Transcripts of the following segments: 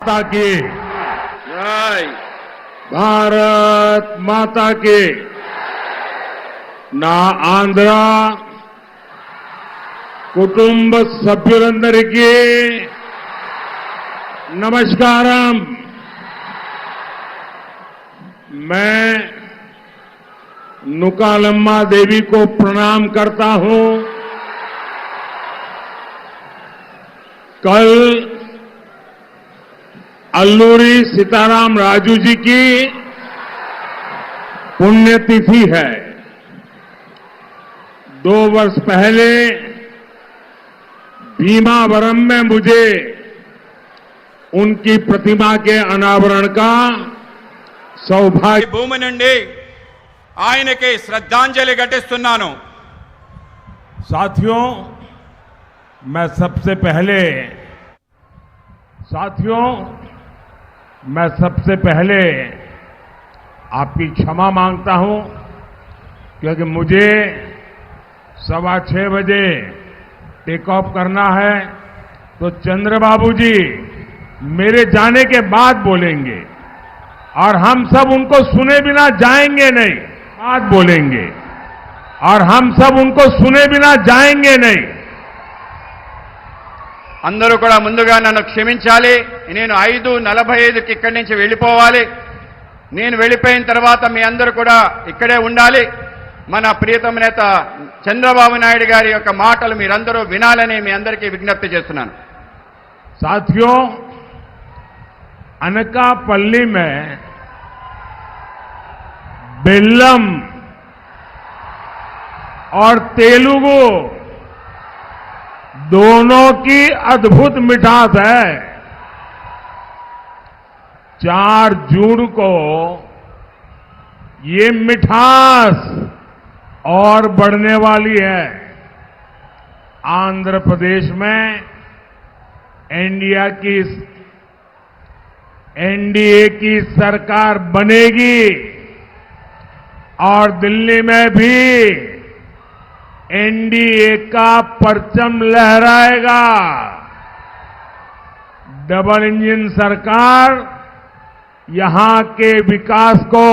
माता की जय भारत माता की నా ఆంధ్ర కుటుంబ సభ్యులందరికీ नमस्कारम। मैं नुकालम्मा देवी को प्रणाम करता हूं। कल अल्लूरी सीताराम राजू जी की पुण्यतिथि है। 2 वर्ष पहले भीमावरम में मुझे उनकी प्रतिमा के अनावरण का सौभाग्य భూమి నుండి ఆయనకి శ్రద్ధాంజలి ఘటిస్తున్నాను। साथियों मैं सबसे पहले आपकी क्षमा मांगता हूं क्योंकि मुझे 6:15 बजे टेक ऑफ करना है, तो चंद्रबाबू जी मेरे जाने के बाद बोलेंगे और हम सब उनको सुने बिना जाएंगे नहीं। बात बोलेंगे और हम सब उनको सुने बिना जाएंगे नहीं। అందరూ కూడా ముందుగా నన్ను క్షమించాలి। నేను 5:45కి ఇక్కడి నుంచి వెళ్ళిపోవాలి। నేను వెళ్ళిపోయిన తర్వాత మీ అందరూ కూడా ఇక్కడే ఉండాలి। మన ప్రియతమ నేత చంద్రబాబు నాయుడు గారి యొక్క మాటలు మీరందరూ వినాలని మీ అందరికీ విజ్ఞప్తి చేస్తున్నాను। साथियों अनकापल्ली में बेल्लम और तेलुगु दोनों की अद्भुत मिठास है। 4 जून को ये मिठास और बढ़ने वाली है। आंध्र प्रदेश में एनडीए की सरकार बनेगी और दिल्ली में भी एनडीए का परचम लहराएगा। डबल इंजन सरकार यहां के विकास को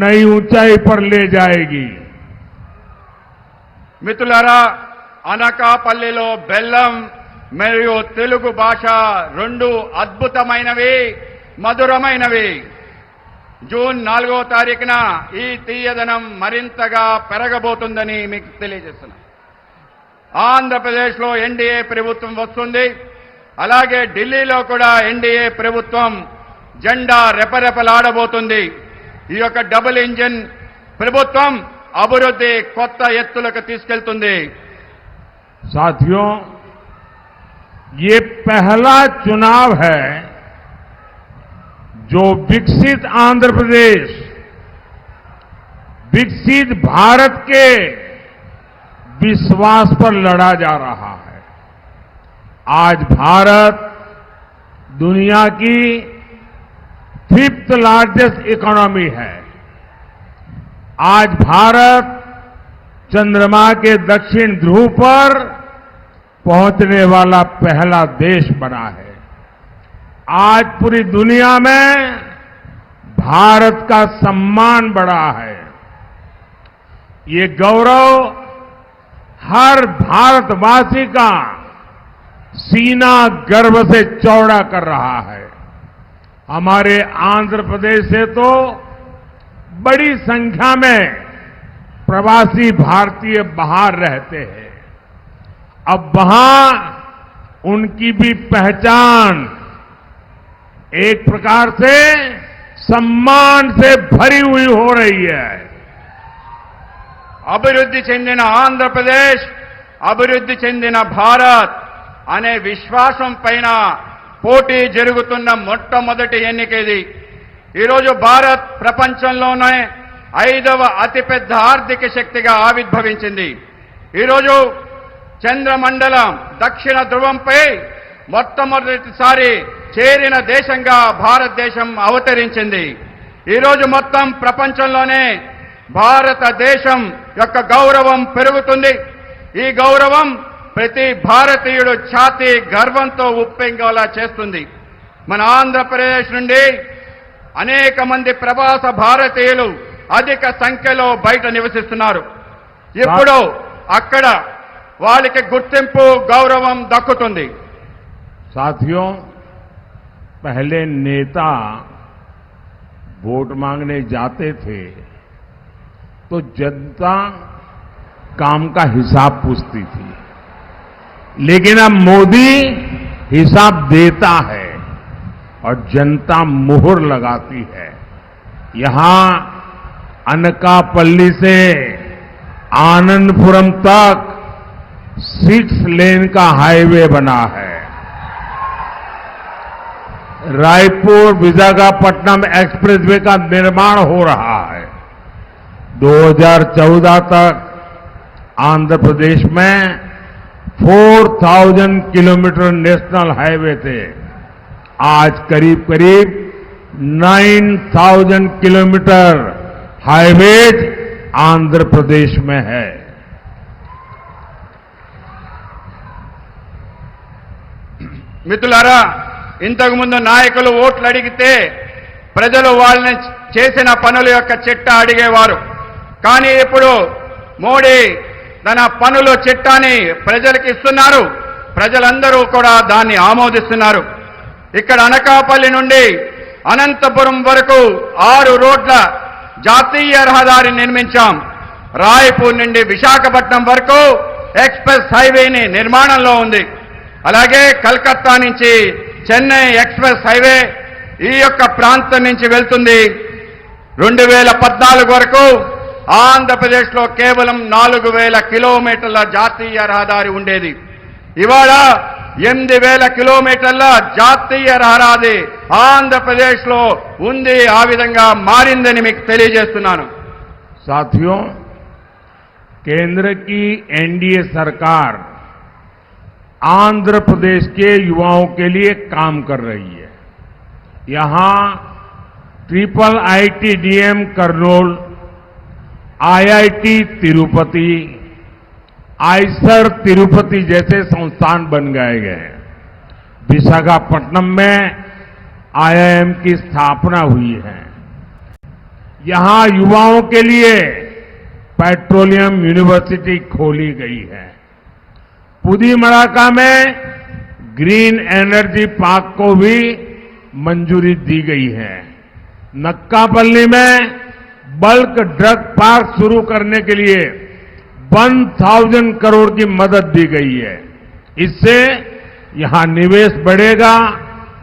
नई ऊंचाई पर ले जाएगी। మిత్రులారా, అనకాపల్లిలో బెల్లం మరియు తెలుగు భాష రెండు అద్భుతమైనవి, మధురమైనవి। జూన్ 4వ తారీఖున ఈ తీయదనం మరింతగా పెరగబోతుందని మీకు తెలియజేస్తున్నాను। ఆంధ్రప్రదేశ్లో ఎన్డీఏ ప్రభుత్వం వస్తుంది, అలాగే ఢిల్లీలో కూడా ఎన్డీఏ ప్రభుత్వం జెండా రెపరెపలాడబోతుంది। ఈ యొక్క డబుల్ ఇంజిన్ ప్రభుత్వం అభివృద్ధి కొత్త ఎత్తులకు తీసుకెళ్తుంది। साथियों ये पहला चुनाव है जो विकसित आंध्र प्रदेश, विकसित भारत के विश्वास पर लड़ा जा रहा है। आज भारत दुनिया की 5th लार्जेस्ट इकोनॉमी है। आज भारत चंद्रमा के दक्षिण ध्रुव पर पहुंचने वाला पहला देश बना है। आज पूरी दुनिया में भारत का सम्मान बढ़ा है। ये गौरव हर भारतवासी का सीना गर्व से चौड़ा कर रहा है। हमारे आंध्र प्रदेश से तो बड़ी संख्या में प्रवासी भारतीय बाहर रहते हैं। अब वहां उनकी भी पहचान एक प्रकार से सम्मान से भरी हुई हो रही है। అభివృద్ధి చెందిన ఆంధ్రప్రదేశ్, అభివృద్ధి చెందిన భారత్ అనే విశ్వాసం పైన పోటీ జరుగుతున్న మొట్టమొదటి ఎన్నిక ఇది। ఈరోజు భారత్ ప్రపంచంలోనే 5వ అతిపెద్ద ఆర్థిక శక్తిగా ఆవిర్భవించింది। ఈరోజు చంద్రమండలం దక్షిణ ధ్రువంపై మొట్టమొదటిసారి చేరిన దేశంగా భారతదేశం అవతరించింది। ఈరోజు మొత్తం ప్రపంచంలోనే భారతదేశం యొక్క గౌరవం పెరుగుతుంది। ఈ గౌరవం ప్రతి భారతీయుడు ఛాతీ గర్వంతో ఉప్పొంగేలా చేస్తుంది। మన ఆంధ్రప్రదేశ్ నుండి అనేక మంది ప్రవాస భారతీయులు అధిక సంఖ్యలో బయట నివసిస్తున్నారు. ఇప్పుడు అక్కడ వాళ్ళకి గుర్తింపు గౌరవం దక్కుతుంది. साथियों, पहले नेता वोट मांगने जाते थे तो जनता काम का हिसाब पूछती थी, लेकिन अब मोदी हिसाब देता है और जनता मुहर लगाती है. यहां अनकापल्ली से आनंदपुरम तक 6 लेन का हाईवे बना है. रायपुर विशाखापट्टनम एक्सप्रेसवे का निर्माण हो रहा है. 2014 तक आंध्र प्रदेश में 4000 किलोमीटर नेशनल हाईवे थे. आज करीब करीब 9000 किलोमीटर हाईवेज आंध्र प्रदेश में है. మిత్రులారా, ఇంతకుముందు నాయకులు ఓట్లు అడిగితే ప్రజలు వాళ్ళని చేసిన పనుల యొక్క చిట్టా అడిగేవారు. కానీ ఇప్పుడు మోడీ తన పనుల చిట్టాని ప్రజలకు ఇస్తున్నారు. ప్రజలందరూ కూడా దాన్ని ఆమోదిస్తున్నారు. ఇక్కడ అనకాపల్లి నుండి అనంతపురం వరకు 6 రోడ్ల జాతీయ రహదారి నిర్మించాం. రాయపూర్ నుండి విశాఖపట్నం వరకు ఎక్స్ప్రెస్ హైవేని నిర్మాణంలో ఉంది. అలాగే కలకత్తా నుంచి చెన్నై ఎక్స్ప్రెస్ హైవే ఈ యొక్క ప్రాంతం నుంచి వెళ్తుంది. 2014 వరకు ఆంధ్రప్రదేశ్లో కేవలం 4000 కిలోమీటర్ల జాతీయ రహదారి ఉండేది. ఇవాళ 8000 కిలోమీటర్ల జాతీయ రహదారి ఆంధ్రప్రదేశ్లో ఉంది. ఆ విధంగా మారిందని మీకు తెలియజేస్తున్నాను. साथियों, केंद्र की एनडीए सरकार आंध्र प्रदेश के युवाओं के लिए काम कर रही है. यहां IIITDM Kurnool, IIT Tirupati, Eicher Tirupati जैसे संस्थान बन गए हैं. विशाखापट्टनम में IIM की स्थापना हुई है. यहां युवाओं के लिए पेट्रोलियम यूनिवर्सिटी खोली गई है. पुदीमड़ाका में ग्रीन एनर्जी पार्क को भी मंजूरी दी गई है. नक्कापल्ली में बल्क ड्रग पार्क शुरू करने के लिए 1000 करोड़ की मदद दी गई है. इससे यहां निवेश बढ़ेगा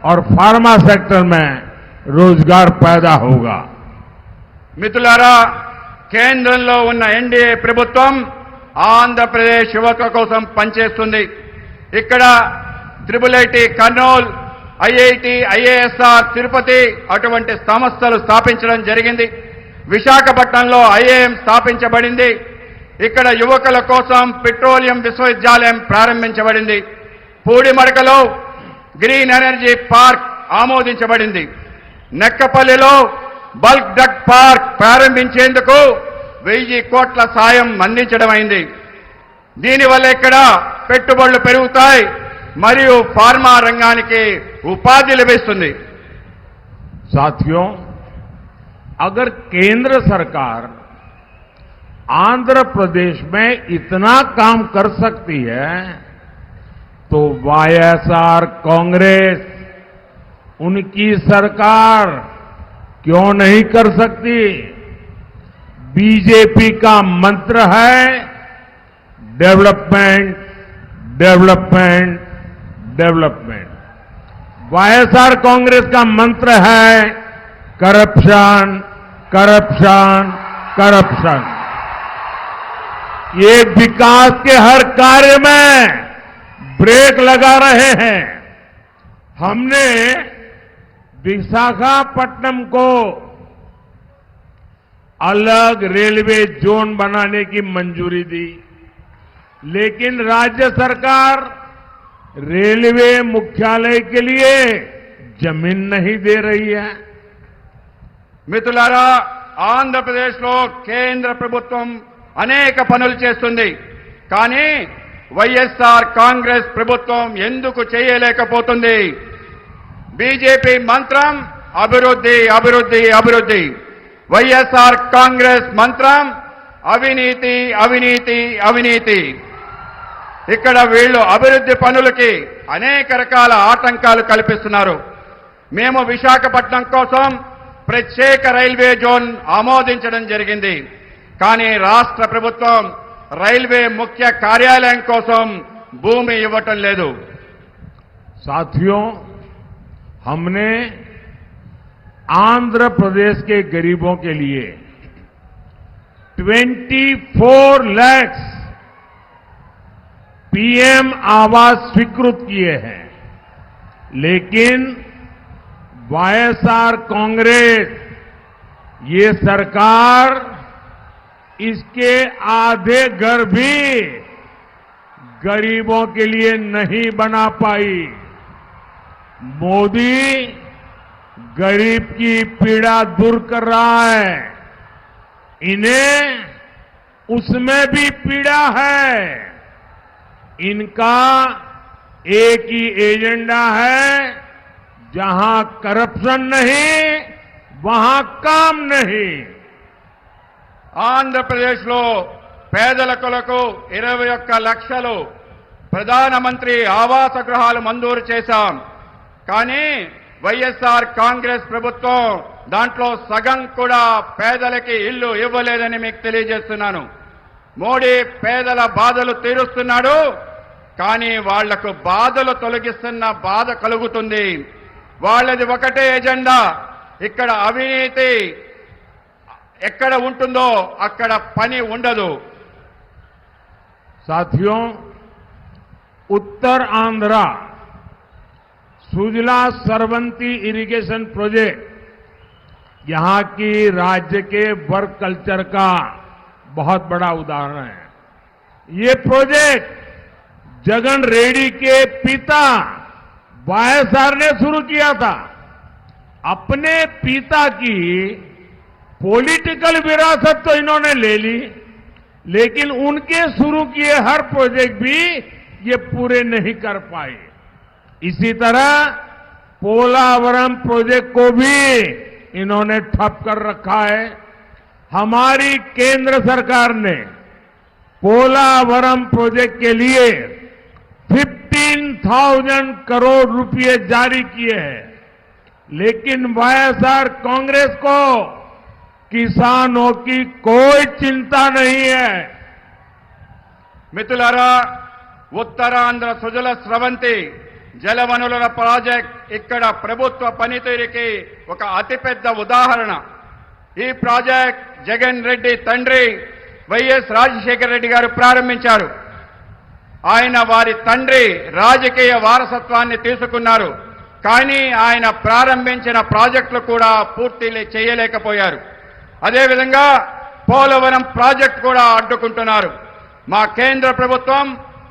और फार्मा सेक्टर में रोजगार पैदा होगा. మిత్రులారా, కేంద్రంలో ఉన్న ఎన్డీఏ ప్రభుత్వం ఆంధ్రప్రదేశ్ యువత కోసం పనిచేస్తుంది. ఇక్కడ IIIT Kurnool, IIT, IISR Tirupati అటువంటి సంస్థలు స్థాపించడం జరిగింది. విశాఖపట్నంలో IIM స్థాపించబడింది. ఇక్కడ యువకుల కోసం పెట్రోలియం విశ్వవిద్యాలయం ప్రారంభించబడింది. పూడిమడకలో గ్రీన్ ఎనర్జీ పార్క్ ఆమోదించబడింది. నెక్కపల్లిలో బల్క్ డ్రగ్ పార్క్ ప్రారంభించేందుకు 1000 కోట్ల సాయం అందించడమైంది. దీనివల్ల ఇక్కడ పెట్టుబడులు పెరుగుతాయి మరియు ఫార్మా రంగానికి ఉపాధి లభిస్తుంది. साथियों, अगर केंद्र सरकार आंध्र प्रदेश में इतना काम कर सकती है तो वाईएसआर कांग्रेस, उनकी सरकार क्यों नहीं कर सकती? बीजेपी का मंत्र है development, development, development. YSR Congress का मंत्र है करप्शन, करप्शन, करप्शन. ये विकास के हर कार्य में ब्रेक लगा रहे हैं. हमने विशाखापट्टनम को अलग रेलवे जोन बनाने की मंजूरी दी, लेकिन राज्य सरकार रेलवे मुख्यालय के लिए जमीन नहीं दे रही है. మిత్రులారా, ఆంధ్రప్రదేశ్లో కేంద్ర ప్రభుత్వం అనేక పనులు చేస్తుంది. కానీ వైఎస్ఆర్ కాంగ్రెస్ ప్రభుత్వం ఎందుకు చేయలేకపోతుంది? బీజేపీ మంత్రం అభివృద్ధి అభివృద్ధి అభివృద్ధి, వైఎస్ఆర్ కాంగ్రెస్ మంత్రం అవినీతి అవినీతి అవినీతి. ఇక్కడ వీళ్ళు అభివృద్ధి పనులకి అనేక రకాల ఆటంకాలు కల్పిస్తున్నారు. మేము విశాఖపట్నం కోసం ప్రత్యేక రైల్వే జోన్ ఆమోదించడం జరిగింది. కానీ రాష్ట్ర ప్రభుత్వం రైల్వే ముఖ్య కార్యాలయం కోసం భూమి ఇవ్వటం లేదు. साथियों, हमने आंध्र प्रदेश के गरीबों के लिए 24 लाख पीएम आवास स्वीकृत किए हैं, लेकिन वाईएसआर कांग्रेस ये सरकार इसके आधे घर भी गरीबों के लिए नहीं बना पाई। मोदी गरीब की पीड़ा दूर कर रहा है, इन्हें उसमें भी पीड़ा है। इनका एक ही एजेंडा है, जहां करप्शन नहीं वहां काम नहीं। ఆంధ్రప్రదేశ్లో పేదల కొరకు 21 లక్షలు ప్రధానమంత్రి ఆవాస గృహాలు మంజూరు చేశాం. కానీ వైఎస్ఆర్ కాంగ్రెస్ ప్రభుత్వం దాంట్లో సగం కూడా పేదలకి ఇల్లు ఇవ్వలేదని మీకు తెలియజేస్తున్నాను. మోడీ పేదల బాధలు తీరుస్తున్నాడు, కానీ వాళ్లకు బాధలు తొలగిస్తున్న బాధ కలుగుతుంది. వాళ్ళది ఒకటే ఎజెండా, ఇక్కడ అవినీతి ఎక్కడ ఉంటుందో అక్కడ పని ఉండదు. साथियों, उत्तर आंध्रा सुजला सरवंती इरिगेशन प्रोजेक्ट यहां की राज्य के वर्क कल्चर का बहुत बड़ा उदाहरण है। ये प्रोजेक्ट जगन रेड्डी के पिता वाईएसआर ने शुरू किया था। अपने पिता की पॉलिटिकल विरासत तो इन्होंने ले ली, लेकिन उनके शुरू किए हर प्रोजेक्ट भी ये पूरे नहीं कर पाए। इसी तरह पोलावरम प्रोजेक्ट को भी इन्होंने ठप कर रखा है। हमारी केंद्र सरकार ने पोलावरम प्रोजेक्ट के लिए 15,000 करोड़ रुपए जारी किए हैं, लेकिन वाईएसआर कांग्रेस को किसानों की कोई चिंता नहीं है। మిత్రులారా, ఉత్తరాంధ్ర సుజల స్రవంతి జలవనరుల ప్రాజెక్ట్ ఇక్కడ ప్రభుత్వ పనితీరుకి ఒక అతిపెద్ద ఉదాహరణ. ఈ ప్రాజెక్ట్ జగన్ రెడ్డి తండ్రి వైఎస్ రాజశేఖర రెడ్డి గారు ప్రారంభించారు. ఆయన వారి తండ్రి రాజకీయ వారసత్వాన్ని తీసుకున్నారు, కానీ ఆయన ప్రారంభించిన ప్రాజెక్టులు కూడా పూర్తి చేయలేకపోయారు. అదేవిధంగా పోలవరం ప్రాజెక్ట్ కూడా అడ్డుకుంటున్నారు. మా కేంద్ర ప్రభుత్వం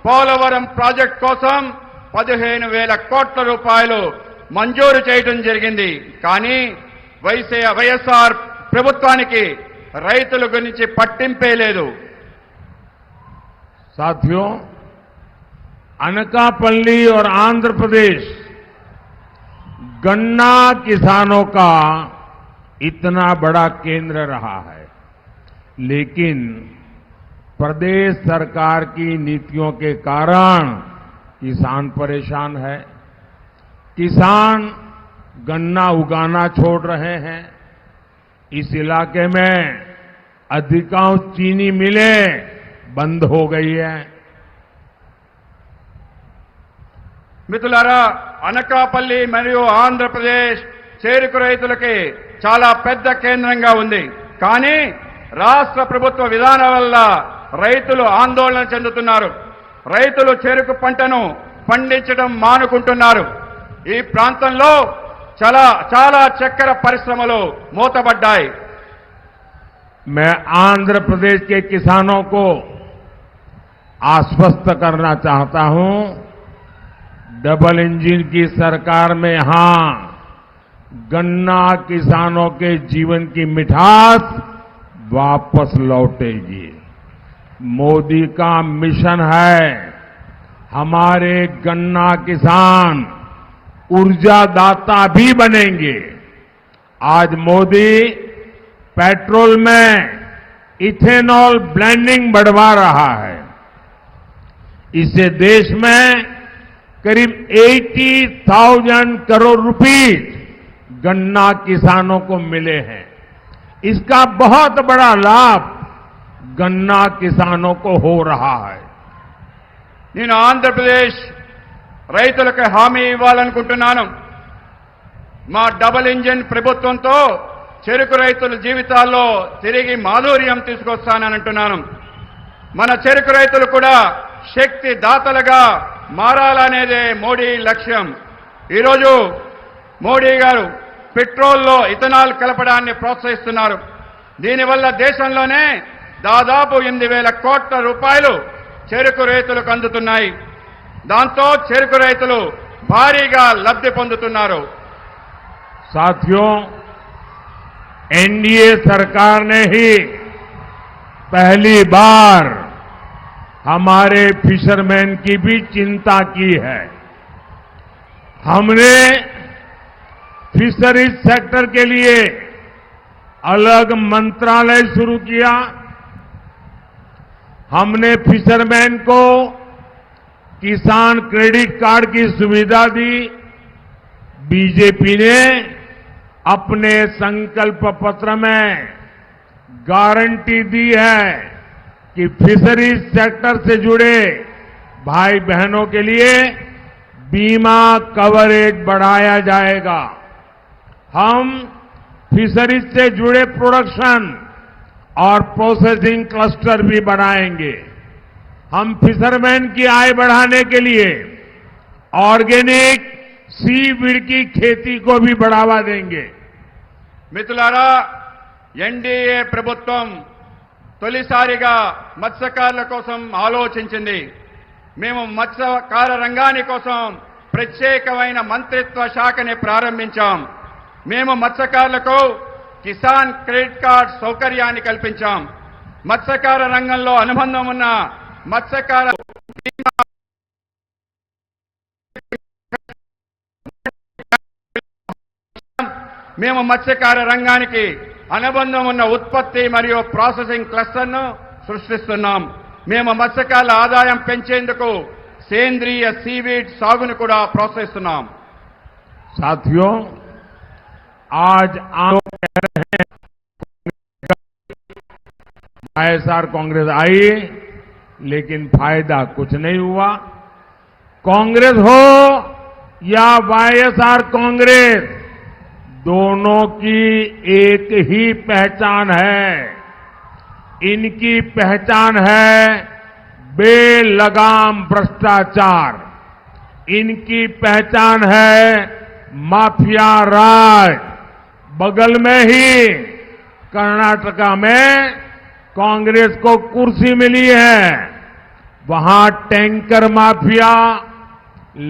పోలవరం ప్రాజెక్ట్ కోసం 15,000 కోట్ల రూపాయలు మంజూరు చేయడం జరిగింది. కానీ వైఎస్ఆర్ ప్రభుత్వానికి రైతుల గురించి పట్టింపే లేదు. साथियों, अनकापल्ली और आंध्र प्रदेश गन्ना किसानों का इतना बड़ा केंद्र रहा है, लेकिन प्रदेश सरकार की नीतियों के कारण किसान परेशान है। किसान गन्ना उगाना छोड़ रहे हैं। इस इलाके में अधिकांश चीनी मिलें बंद हो गई है। మిత్రులారా, అనకాపల్లి మరియు ఆంధ్రప్రదేశ్ చేరుకు రైతులకి చాలా పెద్ద కేంద్రంగా ఉంది. కానీ రాష్ట్ర ప్రభుత్వ విధానం వల్ల రైతులు ఆందోళన చెందుతున్నారు. రైతులు చెరుకు పంటను పండించడం మానుకుంటున్నారు. ఈ ప్రాంతంలో చాలా చక్కెర పరిశ్రమలు మూతబడ్డాయి. मैं आंध्र प्रदेश के किसानों को आश्वस्त करना चाहता हूं, डबल इंजन की सरकार में यहां गन्ना किसानों के जीवन की मिठास वापस लौटेगी। मोदी का मिशन है हमारे गन्ना किसान ऊर्जादाता भी बनेंगे। आज मोदी पेट्रोल में इथेनॉल ब्लेंडिंग बढ़वा रहा है। इससे देश में करीब 80,000 करोड़ रुपीस गन्ना किसानों को मिले हैं। इसका बहुत बड़ा लाभ गन्ना किसानों को हो रहा है। నేను ఆంధ్రప్రదేశ్ రైతులకు హామీ ఇవ్వాలనుకుంటున్నాను. మా డబుల్ ఇంజిన్ ప్రభుత్వంతో చెరుకు రైతుల జీవితాల్లో తిరిగి మాధుర్యం తీసుకొస్తానని అంటున్నాను. మన చెరుకు రైతులు కూడా శక్తి దాతలుగా మారాలనేదే మోడీ లక్ష్యం. ఈరోజు మోడీ గారు పెట్రోల్లో ఇథనాల్ కలపడాన్ని ప్రోత్సహిస్తున్నారు. దీనివల్ల దేశంలోనే దాదాపు 8,000 కోట్ల రూపాయలు చెరుకు రైతులకు అందుతున్నాయి. దాంతో చెరుకు రైతులు భారీగా లబ్ధి పొందుతున్నారు. साथियों, एनडीए सरकार ने ही पहली बार हमारे फिशरमैन की भी चिंता की है। हमने फिशरीज सेक्टर के लिए अलग मंत्रालय शुरू किया। हमने फिशरमैन को किसान क्रेडिट कार्ड की सुविधा दी। बीजेपी ने अपने संकल्प पत्र में गारंटी दी है कि फिशरीज सेक्टर से जुड़े भाई बहनों के लिए बीमा कवरेज बढ़ाया जाएगा। हम फिशरीज से जुड़े प्रोडक्शन और प्रोसेसिंग क्लस्टर भी बनाएंगे। हम फिशरमैन की आय बढ़ाने के लिए ऑर्गेनिक सीवीड की खेती को भी बढ़ावा देंगे। మిత్రులారా, ఎన్డీఏ ప్రభుత్వం తొలిసారిగా మత్స్యకారుల కోసం ఆలోచించింది. మేము మత్స్యకార రంగాని కోసం ప్రత్యేకమైన మంత్రిత్వ శాఖని ప్రారంభించాం. మేము మత్స్యకారులకు కిసాన్ క్రెడిట్ కార్డ్ సౌకర్యాన్ని కల్పించాం. మత్స్యకార రంగంలో అనుబంధం ఉన్న మత్స్యకార మేము మత్స్యకార రంగానికి అనుబంధం ఉన్న ఉత్పత్తి మరియు ప్రాసెసింగ్ క్లస్టర్ను సృష్టిస్తున్నాం. మేము మత్స్యకారుల ఆదాయం పెంచేందుకు సేంద్రియ సీవీడ్ సాగును కూడా ప్రోత్సహిస్తున్నాం. साथियों, आज आप कह रहे हैं वाईएसआर कांग्रेस आई लेकिन फायदा कुछ नहीं हुआ। कांग्रेस हो या वाईएसआर कांग्रेस, दोनों की एक ही पहचान है। इनकी पहचान है बेलगाम भ्रष्टाचार। इनकी पहचान है माफिया राज। बगल में ही कर्नाटका में कांग्रेस को कुर्सी मिली है। वहां टैंकर माफिया,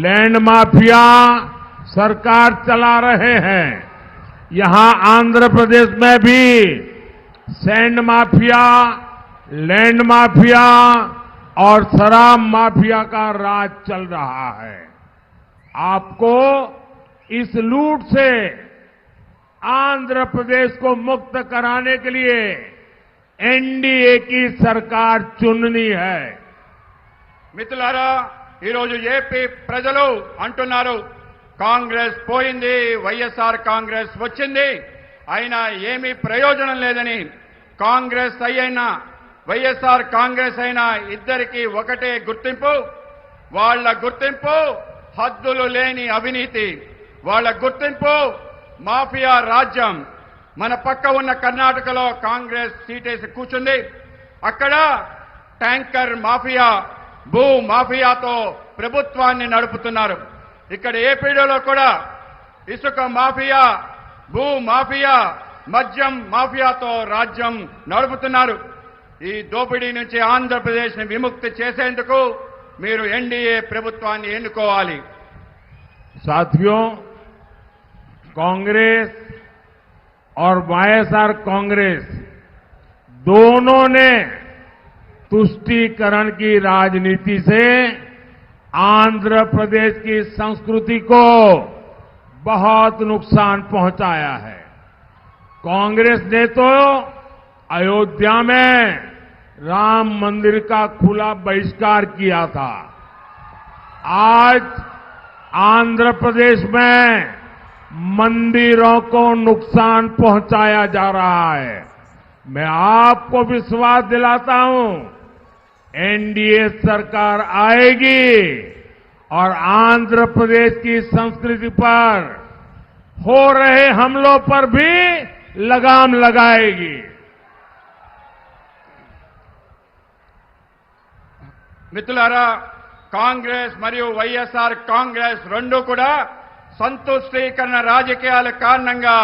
लैंड माफिया सरकार चला रहे हैं। यहां आंध्र प्रदेश में भी सैंड माफिया, लैंड माफिया और शराब माफिया का राज चल रहा है। आपको इस लूट से आंध्र प्रदेश को मुक्त कराने के लिए एनडीए की सरकार चुननी है। మిత్రులారా, ఈరోజు ఏపీ ప్రజలు అంటున్నారు కాంగ్రెస్ పోయింది, వైఎస్ఆర్ కాంగ్రెస్ వచ్చింది, అయినా ఏమీ ప్రయోజనం లేదని. కాంగ్రెస్ అయినా వైఎస్ఆర్ కాంగ్రెస్ అయినా ఇద్దరికీ ఒకటే గుర్తింపు. వాళ్ళ గుర్తింపు హద్దులు లేని అవినీతి. వాళ్ళ గుర్తింపు మాఫియా రాజ్యం. మన పక్క ఉన్న కర్ణాటకలో కాంగ్రెస్ సీటేసి కూర్చుంది. అక్కడ ట్యాంకర్ మాఫియా, భూ మాఫియాతో ప్రభుత్వాన్ని నడుపుతున్నారు. ఇక్కడ ఏపీలో కూడా ఇసుక మాఫియా, భూ మాఫియా, మద్యం మాఫియాతో రాజ్యం నడుపుతున్నారు. ఈ దోపిడీ నుంచి ఆంధ్రప్రదేశ్ని విముక్తి చేసేందుకు మీరు ఎన్డీఏ ప్రభుత్వాన్ని ఎన్నుకోవాలి. साथियों, कांग्रेस और वाईएसआर कांग्रेस दोनों ने तुष्टीकरण की राजनीति से आंध्र प्रदेश की संस्कृति को बहुत नुकसान पहुंचाया है। कांग्रेस ने तो अयोध्या में राम मंदिर का खुला बहिष्कार किया था। आज आंध्र प्रदेश में मंदिरों को नुकसान पहुंचाया जा रहा है। मैं आपको विश्वास दिलाता हूं, एनडीए सरकार आएगी और आंध्र प्रदेश की संस्कृति पर हो रहे हमलों पर भी लगाम लगाएगी। మిత్రులారా, కాంగ్రెస్ మరియు వైఎస్ఆర్ కాంగ్రెస్ రెండు కూడా సంతుష్టీకరణ రాజకీయాల కారణంగా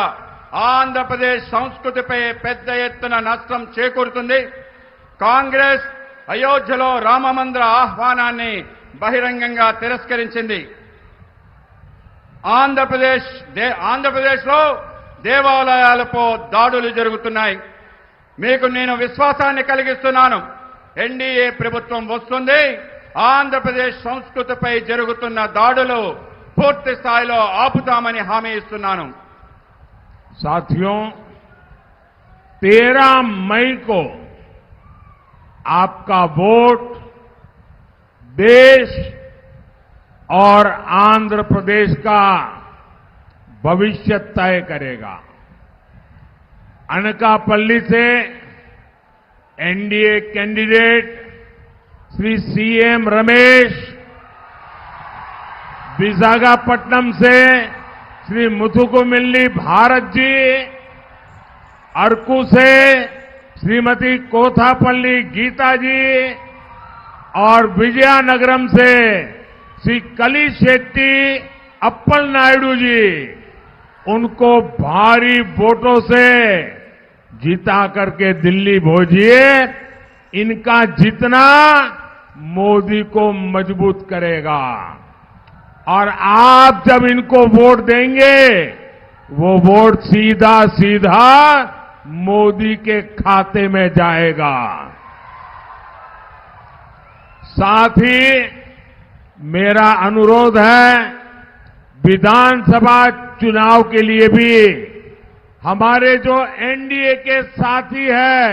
ఆంధ్రప్రదేశ్ సంస్కృతిపై పెద్ద ఎత్తున నష్టం చేకూరుతుంది. కాంగ్రెస్ అయోధ్యలో రామమందిర ఆహ్వానాన్ని బహిరంగంగా తిరస్కరించింది. ఆంధ్రప్రదేశ్లో దేవాలయాలపై దాడులు జరుగుతున్నాయి. మీకు నేను విశ్వాసాన్ని కలిగిస్తున్నాను, ఎన్డీఏ ప్రభుత్వం వస్తుంది. ఆంధ్రప్రదేశ్ సంస్కృతిపై జరుగుతున్న దాడులు పూర్తి స్థాయిలో ఆపుతామని హామీ ఇస్తున్నాను. साथियों, 13 मई को आपका वोट देश और आंध्र प्रदेश का भविष्य तय करेगा। अनकापल्ली से NDA candidate Shri CM Ramesh, Visakhapatnam से श्री मुथुकुमिल्ली भारत जी, अरकू से श्रीमती कोथापल्ली गीता जी और विजयनगरम से श्री कली शेट्टी अप्पल नायडू जी, उनको भारी वोटों से जीता करके दिल्ली भेजिए। इनका जीतना मोदी को मजबूत करेगा और आप जब इनको वोट देंगे, वो वोट सीधा सीधा मोदी के खाते में जाएगा। साथ ही मेरा अनुरोध है, विधानसभा चुनाव के लिए भी हमारे जो एनडीए के साथी हैं,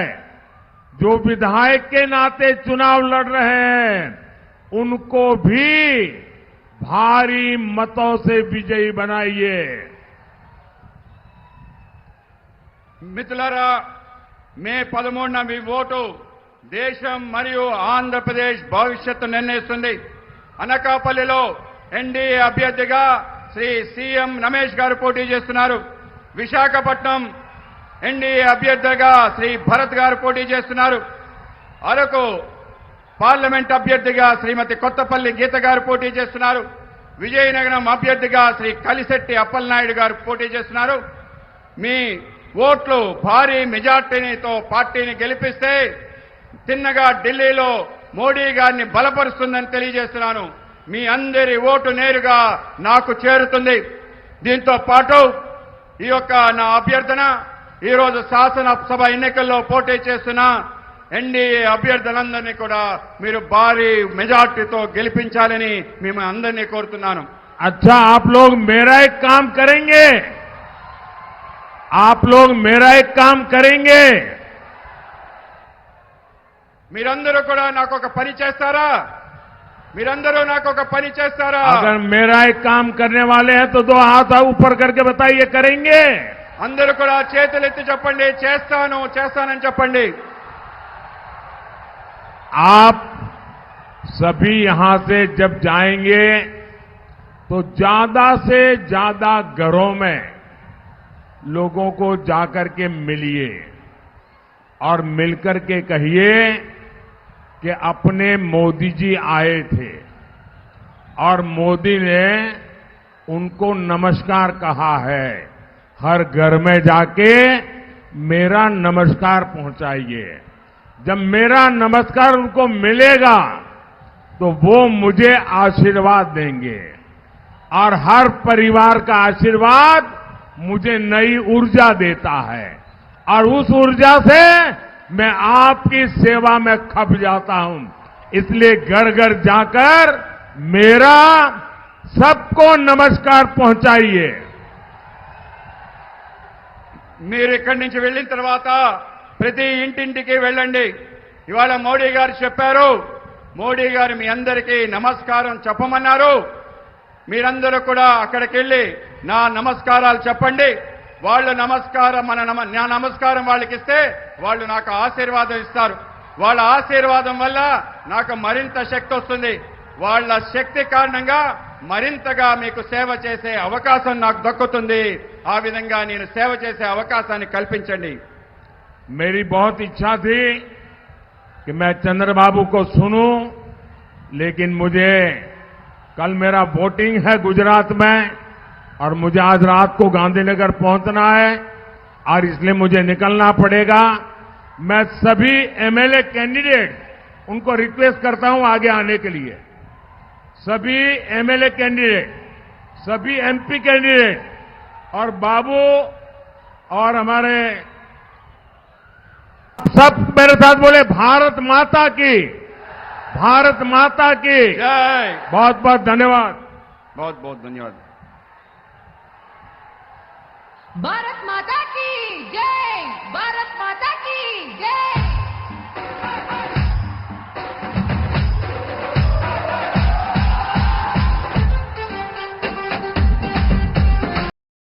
जो विधायक के नाते चुनाव लड़ रहे हैं, उनको भी भारी मतों से विजयी बनाइए। మిత్రులారా, మే 13న మీ ఓటు దేశం మరియు ఆంధ్రప్రదేశ్ భవిష్యత్తు నిర్ణయిస్తుంది. అనకాపల్లిలో ఎన్డీఏ అభ్యర్థిగా శ్రీ సీఎం రమేష్ గారు పోటీ చేస్తున్నారు. విశాఖపట్నం ఎన్డీఏ అభ్యర్థిగా శ్రీ భరత్ గారు పోటీ చేస్తున్నారు. అరకు పార్లమెంట్ అభ్యర్థిగా శ్రీమతి కొత్తపల్లి గీత గారు పోటీ చేస్తున్నారు. విజయనగరం అభ్యర్థిగా శ్రీ కలిశెట్టి అప్పలనాయుడు గారు పోటీ చేస్తున్నారు. మీ ఓట్లు భారీ మెజార్టీతో పార్టీని గెలిపిస్తే తిన్నగా ఢిల్లీలో మోడీ గారిని బలపరుస్తుందని తెలియజేస్తున్నాను. మీ అందరి ఓటు నేరుగా నాకు చేరుతుంది. దీంతో పాటు ఈ యొక్క నా అభ్యర్థన, ఈరోజు శాసనసభ ఎన్నికల్లో పోటీ చేస్తున్న ఎన్డీఏ అభ్యర్థులందరినీ కూడా మీరు భారీ మెజార్టీతో గెలిపించాలని మేము అందరినీ కోరుతున్నాను. अच्छा, आप लोग मेरा एक काम करेंगे, आप लोग मेरा एक काम करेंगे। మీరందరూ కూడా నాకు ఒక పని చేస్తారా? మీరందరూ నాకు ఒక పని చేస్తారా? अगर मेरा एक काम करने वाले हैं तो 2 हाथ ऊपर करके बताइए, करेंगे? అందరూ కూడా చేతులెత్తి చెప్పండి, చేస్తాను చేస్తానని చెప్పండి. आप सभी यहां से जब जाएंगे तो ज्यादा से ज्यादा घरों में लोगों को जाकर के मिलिए और मिलकर के कहिए कि अपने मोदी जी आए थे और मोदी ने उनको नमस्कार कहा है। हर घर में जाके मेरा नमस्कार पहुंचाइए। जब मेरा नमस्कार उनको मिलेगा तो वो मुझे आशीर्वाद देंगे और हर परिवार का आशीर्वाद मुझे नई ऊर्जा देता है और उस ऊर्जा से मैं आपकी सेवा में खप जाता हूं। इसलिए घर घर जाकर मेरा सबको नमस्कार पहुंचाइए। మీరు ఇక్కడి నుంచి వెళ్ళిన తర్వాత ప్రతి ఇంటింటికి వెళ్ళండి. ఇవాళ మోడీ గారు చెప్పారు, మోడీ గారు మీ అందరికీ నమస్కారం చెప్పమన్నారు. మీరందరూ కూడా అక్కడికి వెళ్ళి నా నమస్కారాలు చెప్పండి. వాళ్ళు నా నమస్కారం వాళ్ళకి ఇస్తే వాళ్ళు నాకు ఆశీర్వాదం ఇస్తారు. వాళ్ళ ఆశీర్వాదం వల్ల నాకు మరింత శక్తి వస్తుంది. వాళ్ళ శక్తి కారణంగా మరింతగా మీకు సేవ చేసే అవకాశం నాకు దక్కుతుంది. ఆ విధంగా నేను సేవ చేసే అవకాశాన్ని కల్పించండి. मेरी बहुत इच्छा थी कि मैं चंद्रबाबू को सुनूं, लेकिन मुझे कल मेरा वोटिंग है गुजरात में और मुझे आज रात को गांधीनगर पहुंचना है और इसलिए मुझे निकलना पड़ेगा। मैं सभी एमएलए कैंडिडेट उनको रिक्वेस्ट करता हूं आगे आने के लिए। सभी एमएलए कैंडिडेट, सभी एमपी कैंडिडेट और बाबू और हमारे सब मेरे साथ बोले भारत माता की, भारत माता की जय। बहुत बहुत धन्यवाद। बहुत बहुत धन्यवाद। भारत